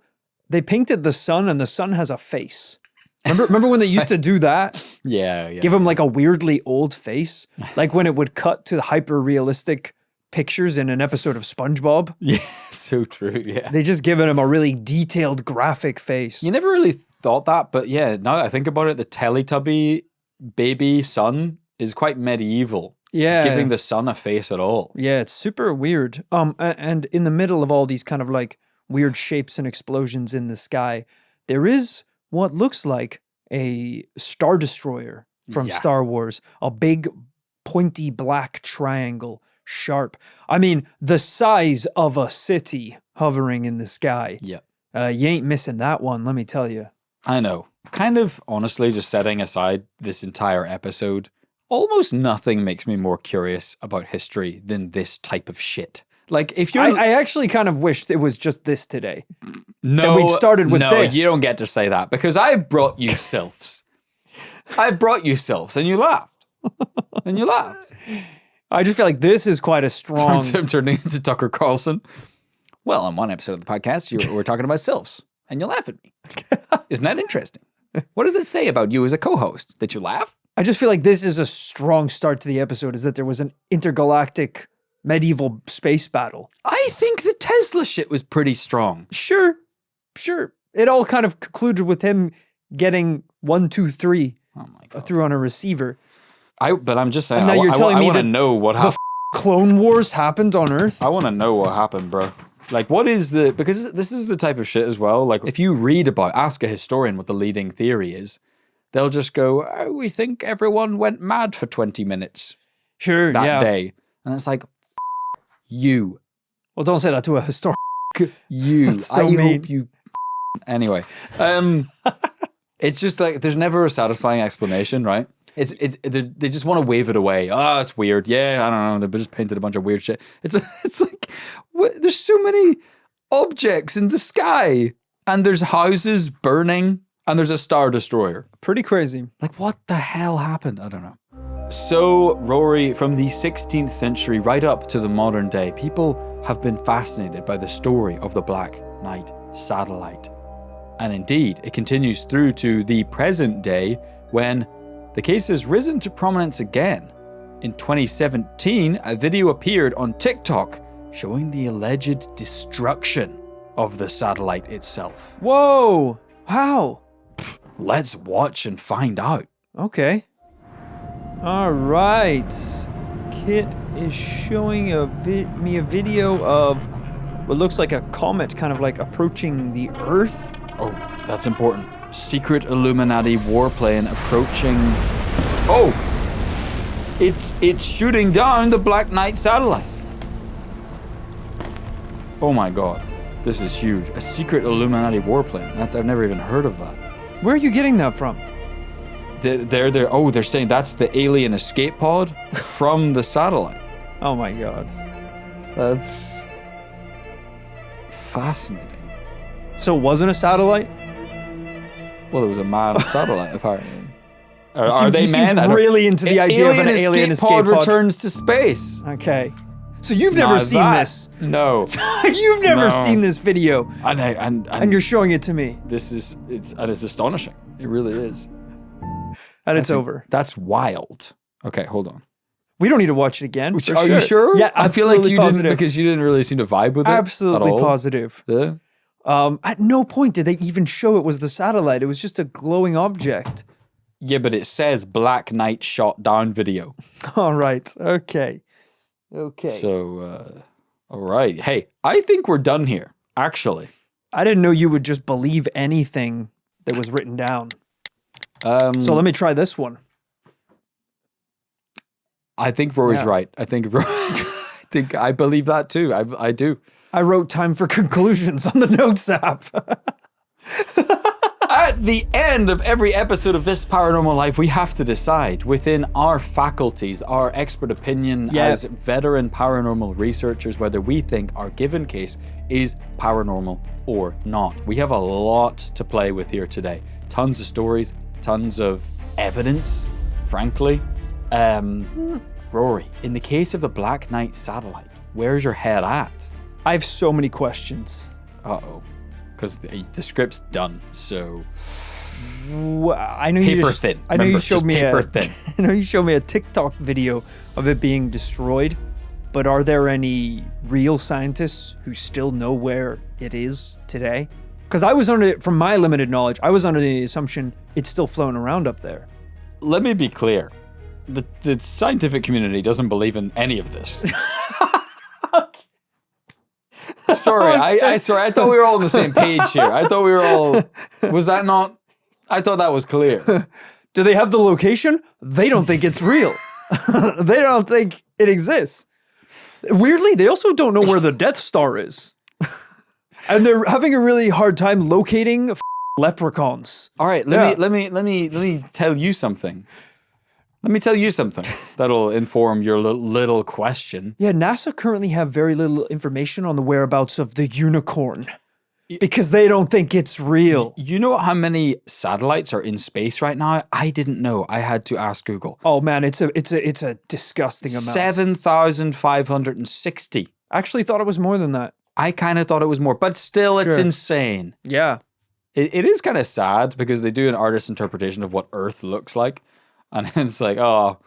They painted the sun and the sun has a face. Remember when they used to do that? Yeah. Give him like a weirdly old face? Like when it would cut to the hyper-realistic pictures in an episode of SpongeBob? Yeah, so true, yeah. They just given him a really detailed graphic face. You never really thought that, but yeah, now that I think about it, the Teletubby baby sun is quite medieval. Yeah. Giving the sun a face at all. Yeah, it's super weird. And in the middle of all these kind of like weird shapes and explosions in the sky, there is what looks like a Star Destroyer from Star Wars. A big, pointy black triangle, sharp. I mean, the size of a city hovering in the sky. Yeah. You ain't missing that one, let me tell you. I know. Kind of, honestly, just setting aside this entire episode, almost nothing makes me more curious about history than this type of shit. Like, if you're... I actually kind of wished it was just this today. No, that we'd started with this. No, you don't get to say that, because I brought you sylphs. And you laughed. I just feel like this is quite a strong... I'm turning into Tucker Carlson. Well, on one episode of the podcast, we're talking about sylphs, and you laugh at me. Isn't that interesting? What does it say about you as a co-host? That you laugh? I just feel like this is a strong start to the episode, is that there was an intergalactic medieval space battle. I think the Tesla shit was pretty strong. Sure. It all kind of concluded with him getting 1, 2, 3 through on a receiver. But I'm just saying, And now you're telling I me want to that know what happened. Clone Wars happened on Earth? I want to know what happened, bro. Like, what is the... Because this is the type of shit as well. Like, if you read about, ask a historian what the leading theory is, they'll just go, oh, we think everyone went mad for 20 minutes Sure, that day. And it's like, you. Well, don't say that to a historian. You. That's so I mean. hope you... Anyway. It's just like, there's never a satisfying explanation, right? They just want to wave it away. Oh, it's weird. Yeah, I don't know. They just painted a bunch of weird shit. It's like, there's so many objects in the sky, and there's houses burning, and there's a Star Destroyer. Pretty crazy. Like, what the hell happened? I don't know. So, Rory, from the 16th century right up to the modern day, people have been fascinated by the story of the Black Knight satellite. And indeed, it continues through to the present day when the case has risen to prominence again. In 2017, a video appeared on TikTok showing the alleged destruction of the satellite itself. Whoa! How? Let's watch and find out. Okay. All right. Kit is showing me a video of what looks like a comet kind of like approaching the Earth. Oh, that's important. Secret Illuminati warplane approaching. Oh! It's shooting down the Black Knight satellite. Oh my god. This is huge. A secret Illuminati warplane. I've never even heard of that. Where are you getting that from? They're saying that's the alien escape pod from the satellite. Oh my god. That's fascinating. So it wasn't a satellite? Well, it was a manned satellite, apparently. Are they you men? seemed really into the idea of an alien escape pod returns to space. Okay. So you've never seen this? No. You've never seen this video, And you're showing it to me. it's astonishing. It really is. And it's over. That's wild. Okay, hold on. We don't need to watch it again. Are you sure? Yeah, I feel like you positive. didn't, because you didn't really seem to vibe with it. Absolutely at all. positive. Yeah. At no point did they even show it was the satellite. It was just a glowing object. Yeah, but it says Black Knight shot down video. All right. Okay. So, all right. Hey, I think we're done here, actually. I didn't know you would just believe anything that was written down. So let me try this one. I think Rory's right. I think I believe that too. I do. I wrote time for conclusions on the notes app. At the end of every episode of This Paranormal Life, we have to decide within our faculties, our expert opinion as veteran paranormal researchers, whether we think our given case is paranormal or not. We have a lot to play with here today. Tons of stories, tons of evidence, frankly. Rory, in the case of the Black Knight satellite, where's your head at? I have so many questions. Uh-oh. Because the script's done, so... I know paper thin. I know Remember, you showed me paper thin. I know you showed me a TikTok video of it being destroyed, but are there any real scientists who still know where it is today? Because from my limited knowledge, I was under the assumption it's still floating around up there. Let me be clear. The scientific community doesn't believe in any of this. Sorry, I thought we were all on the same page here. I thought we were all... Was that not... I thought that was clear. Do they have the location? They don't think it's real. They don't think it exists. Weirdly, they also don't know where the Death Star is. And they're having a really hard time locating leprechauns. All right, let me tell you something. Let me tell you something that'll inform your little question. Yeah, NASA currently have very little information on the whereabouts of the unicorn because they don't think it's real. You know how many satellites are in space right now? I didn't know. I had to ask Google. Oh man, it's a disgusting amount. 7,560. I actually thought it was more than that. I kind of thought it was more, but still, it's insane. Yeah. It is kind of sad because they do an artist's interpretation of what Earth looks like. And it's like, oh,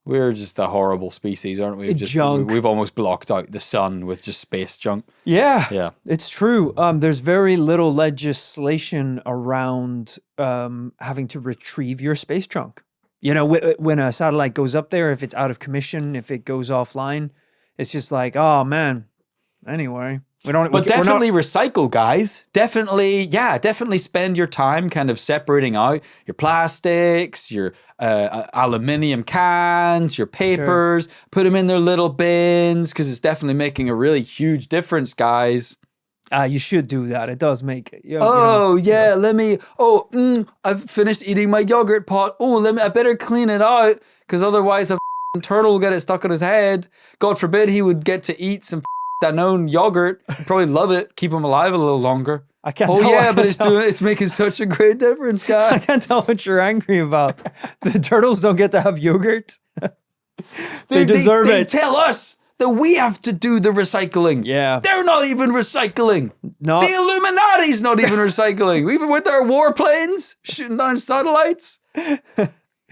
we're just a horrible species, aren't we? Junk. We've almost blocked out the sun with just space junk. Yeah, it's true. There's very little legislation around having to retrieve your space junk. You know, when a satellite goes up there, if it's out of commission, if it goes offline, it's just like, oh man. Anyway, we don't. But definitely recycle, guys. Definitely spend your time kind of separating out your plastics, your aluminium cans, your papers. Put them in their little bins because it's definitely making a really huge difference, guys. You should do that. It does make it. I've finished eating my yogurt pot. I better clean it out because otherwise a turtle will get it stuck on his head. God forbid he would get to eat some Danone yogurt. He'd probably love it. Keep him alive a little longer. I can't tell. But it's making such a great difference, guys. I can't tell what you're angry about. The turtles don't get to have yogurt. They deserve it. They tell us that we have to do the recycling. Yeah. They're not even recycling. No. The Illuminati's not even recycling. Even with their warplanes shooting down satellites.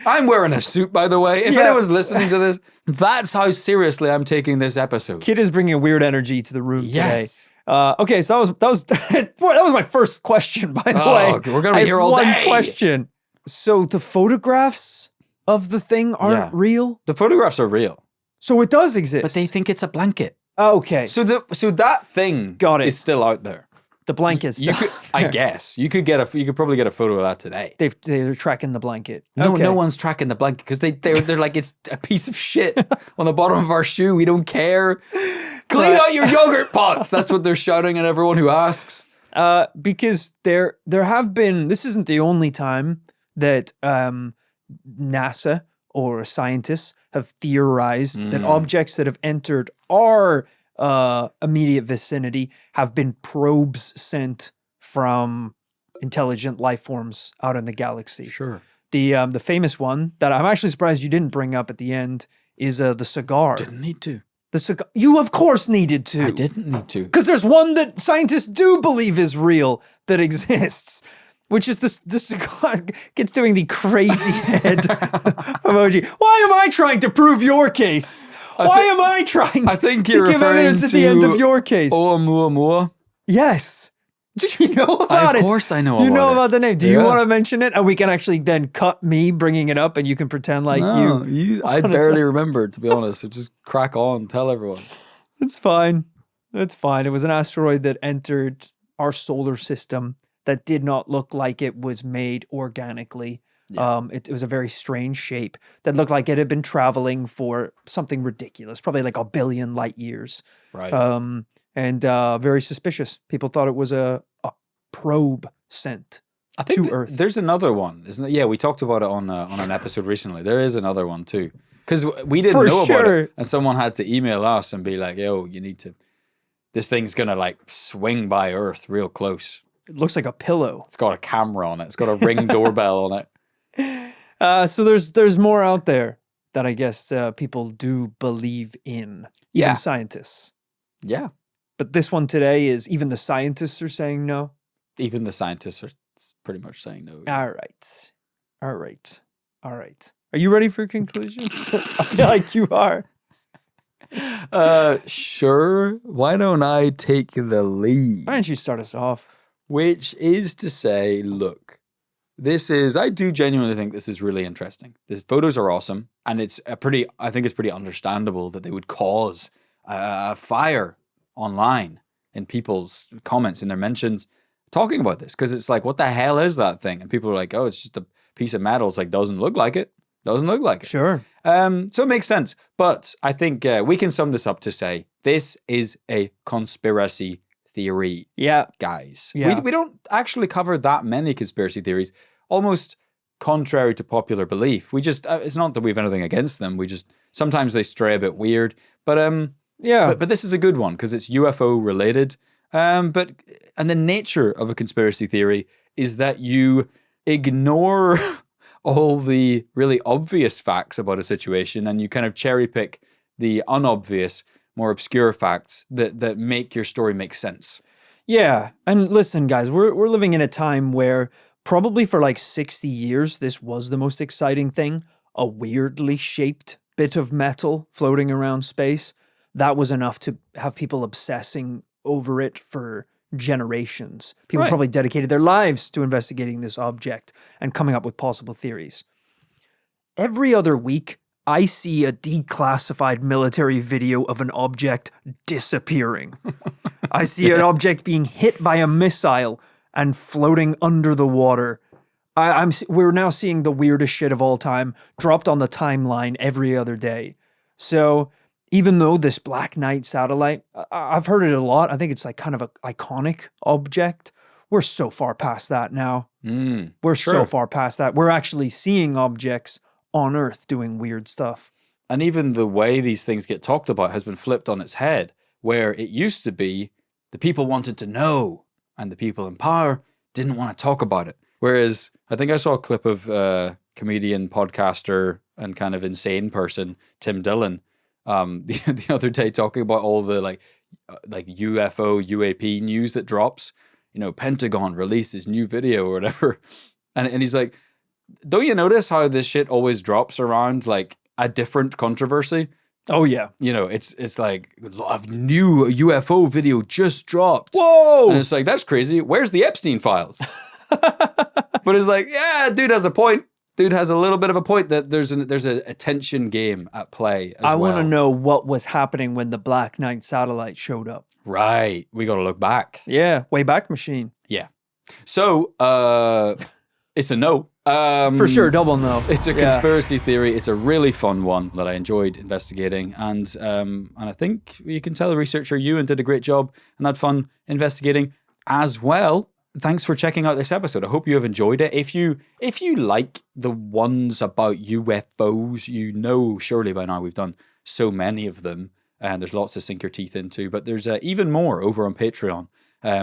I'm wearing a suit, by the way. If anyone's listening to this, that's how seriously I'm taking this episode. Kit is bringing a weird energy to the room today. Okay, so that was that was my first question, by the way. We're gonna be here all day. One question. So the photographs of the thing aren't real? The photographs are real. So it does exist. But they think it's a blanket. Okay. So that thing is still out there. The blankets. I guess you could probably get a photo of that today. They're tracking the blanket. No one's tracking the blanket because they're like, it's a piece of shit on the bottom of our shoe. We don't care. Clean out your yogurt pots. That's what they're shouting at everyone who asks. Because there have been. This isn't the only time that NASA or scientists have theorized that objects that have entered our immediate vicinity have been probes sent from intelligent life forms out in the galaxy. Sure. The famous one that I'm actually surprised you didn't bring up at the end is the cigar. Didn't need to. The cigar. You of course needed to. I didn't need to. Because there's one that scientists do believe is real that exists. Which is the cigar. Kit's doing the crazy head emoji. Why am I trying to prove your case? Why am I trying I think to you're give evidence at the end of your case? Oumuamua. Yes. Do you know about it? Of course I know about it. You know about the name. Do you want to mention it? And we can actually then cut me bringing it up and you can pretend like I barely remembered, to be honest. So just crack on. Tell everyone. It's fine. It's fine. It was an asteroid that entered our solar system that did not look like it was made organically. Yeah. It was a very strange shape that looked like it had been traveling for something ridiculous, probably like 1 billion light years. Right. And very suspicious. People thought it was a probe sent to Earth. There's another one, isn't it? Yeah, we talked about it on an episode recently. There is another one too. Because we didn't know about it. And someone had to email us and be like, yo, you need to, this thing's going to like swing by Earth real close. It looks like a pillow. It's got a camera on it. It's got a Ring doorbell on it. So there's more out there that I guess people do believe in. Even scientists. Yeah. But this one today is even the scientists are saying no. Even the scientists are pretty much saying no. All right. Are you ready for conclusions? I feel like you are. Sure. Why don't I take the lead? Why don't you start us off? Which is to say, look, I do genuinely think this is really interesting. The photos are awesome, and I think it's pretty understandable that they would cause a fire online in people's comments, in their mentions, talking about this, because it's like, what the hell is that thing? And people are like, oh, it's just a piece of metal. It's like, doesn't look like it. Sure. So it makes sense. But I think we can sum this up to say, this is a conspiracy theory, guys. Yeah. We don't actually cover that many conspiracy theories, almost contrary to popular belief. We just, it's not that we have anything against them. We just, sometimes they stray a bit weird. But but this is a good one because it's UFO related. And the nature of a conspiracy theory is that you ignore all the really obvious facts about a situation and you kind of cherry pick the unobvious, more obscure facts that make your story make sense. Yeah. And listen, guys, we're living in a time where probably for like 60 years, this was the most exciting thing. A weirdly shaped bit of metal floating around space. That was enough to have people obsessing over it for generations. People probably dedicated their lives to investigating this object and coming up with possible theories. every other week, I see a declassified military video of an object disappearing. I see an object being hit by a missile and floating under the water. We're now seeing the weirdest shit of all time dropped on the timeline every other day. So even though this Black Knight satellite, I've heard it a lot. I think it's like kind of an iconic object. We're so far past that now. We're so far past that. We're actually seeing objects on Earth doing weird stuff. And even the way these things get talked about has been flipped on its head, where it used to be the people wanted to know and the people in power didn't want to talk about it. Whereas I think I saw a clip of comedian, podcaster, and kind of insane person, Tim Dillon, the other day talking about all the like UFO, UAP news that drops. You know, Pentagon releases new video or whatever. And he's like, don't you notice how this shit always drops around like a different controversy? Oh, yeah. You know, it's like a new UFO video just dropped. Whoa! And it's like, that's crazy. Where's the Epstein files? But it's like, yeah, dude has a point. Dude has a little bit of a point that there's a attention game at play as I well. want to know what was happening when the Black Knight satellite showed up. Right. We got to look back. Yeah. Wayback Machine. Yeah. So, it's a no. For sure, double no. It's a conspiracy theory. It's a really fun one that I enjoyed investigating. And I think you can tell the researcher Ewen did a great job and had fun investigating as well. Thanks for checking out this episode. I hope you have enjoyed it. If you like the ones about UFOs, you know surely by now we've done so many of them. And there's lots to sink your teeth into. But there's even more over on Patreon.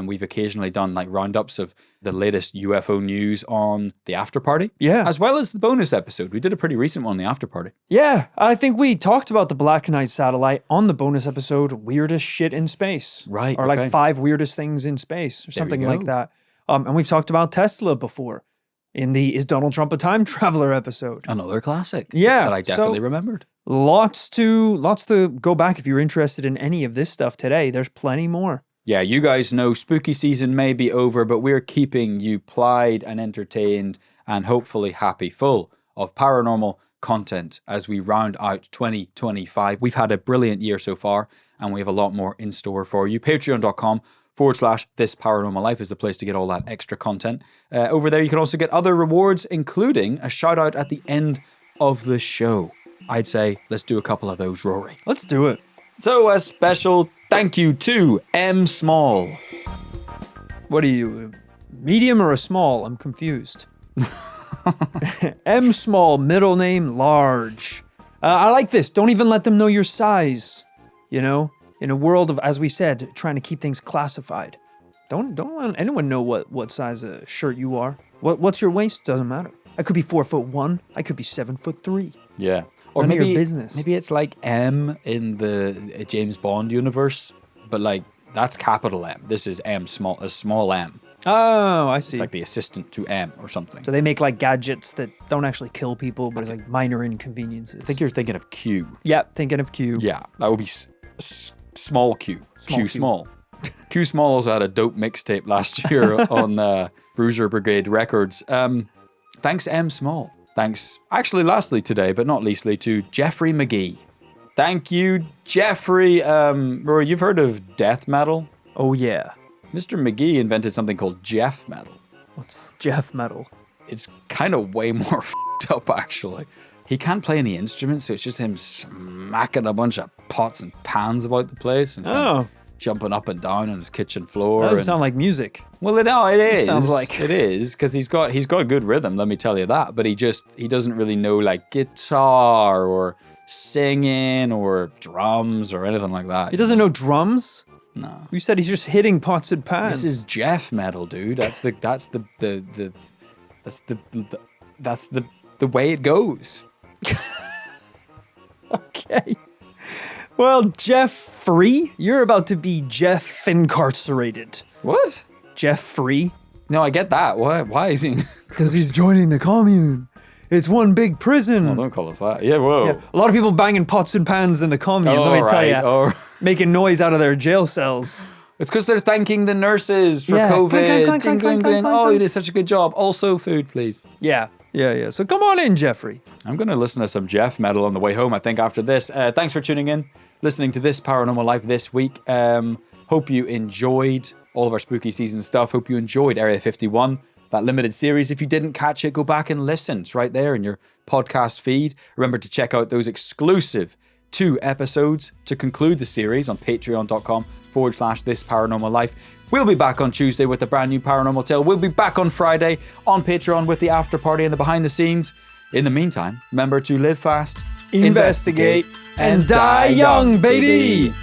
We've occasionally done like roundups of the latest UFO news on the After Party. Yeah. As well as the bonus episode. We did a pretty recent one on the After Party. Yeah, I think we talked about the Black Knight satellite on the bonus episode, Weirdest Shit in Space. Right. Or like 5 weirdest things in space or something like that. And we've talked about Tesla before in the Is Donald Trump a Time Traveler episode. Another classic. Yeah. That I definitely remembered. Lots to go back if you're interested in any of this stuff today. There's plenty more. Yeah, you guys know spooky season may be over, but we're keeping you plied and entertained and hopefully happy, full of paranormal content as we round out 2025. We've had a brilliant year so far, and we have a lot more in store for you. Patreon.com/This Paranormal Life is the place to get all that extra content. Over there, you can also get other rewards, including a shout out at the end of the show. I'd say let's do a couple of those, Rory. Let's do it. So a special thank you to M. Small. What are you, a medium or a small? I'm confused. M. Small, middle name large. I like this. Don't even let them know your size. You know, in a world of, as we said, trying to keep things classified. Don't let anyone know what size of shirt you are. What's your waist? Doesn't matter. I could be 4'1". I could be 7'3". Yeah. Or None of maybe your business. Maybe it's like M in the James Bond universe, but like that's capital M. This is M small, a small M. Oh, I see. It's like the assistant to M or something. So they make like gadgets that don't actually kill people, but it's like minor inconveniences. I think you're thinking of Q. Yeah, thinking of Q. Yeah, that would be small Q. Q small. Q Small also had a dope mixtape last year on Bruiser Brigade Records. Thanks, M Small. Thanks, actually, lastly today, but not leastly, to Jeffrey McGee. Thank you, Jeffrey. Rory, you've heard of death metal? Oh, yeah. Mr. McGee invented something called Jeff metal. What's Jeff metal? It's kind of way more f***ed up, actually. He can't play any instruments, so it's just him smacking a bunch of pots and pans about the place and jumping up and down on his kitchen floor. That doesn't sound like music. Well, it is. Sounds like it is, because he's got a good rhythm, let me tell you that. But he doesn't really know like guitar or singing or drums or anything like that. He doesn't know drums? No. You said he's just hitting pots and pans. This is Jeff metal, dude. That's the way it goes. Okay. Well, Jeffrey, you're about to be Jeff incarcerated. What? Jeff Free? No, I get that. Why is he? Because he's joining the commune. It's one big prison. Oh, don't call us that. Yeah, whoa. Yeah, a lot of people banging pots and pans in the commune, let me tell you. Making noise out of their jail cells. It's because they're thanking the nurses for COVID. Clink, clink, clink, clink, clink, Oh, clink. you did such a good job. Also, food, please. Yeah. Yeah. So come on in, Jeffrey. I'm going to listen to some Jeff metal on the way home, I think, after this. Thanks for tuning in, listening to this Paranormal Life this week. Hope you enjoyed all of our spooky season stuff. Hope you enjoyed Area 51, that limited series. If you didn't catch it, go back and listen. It's right there in your podcast feed. Remember to check out those exclusive 2 episodes to conclude the series on patreon.com/This Paranormal Life. We'll be back on Tuesday with a brand new paranormal tale. We'll be back on Friday on Patreon with the after party and the behind the scenes. In the meantime, remember to live fast, Investigate and die young, baby.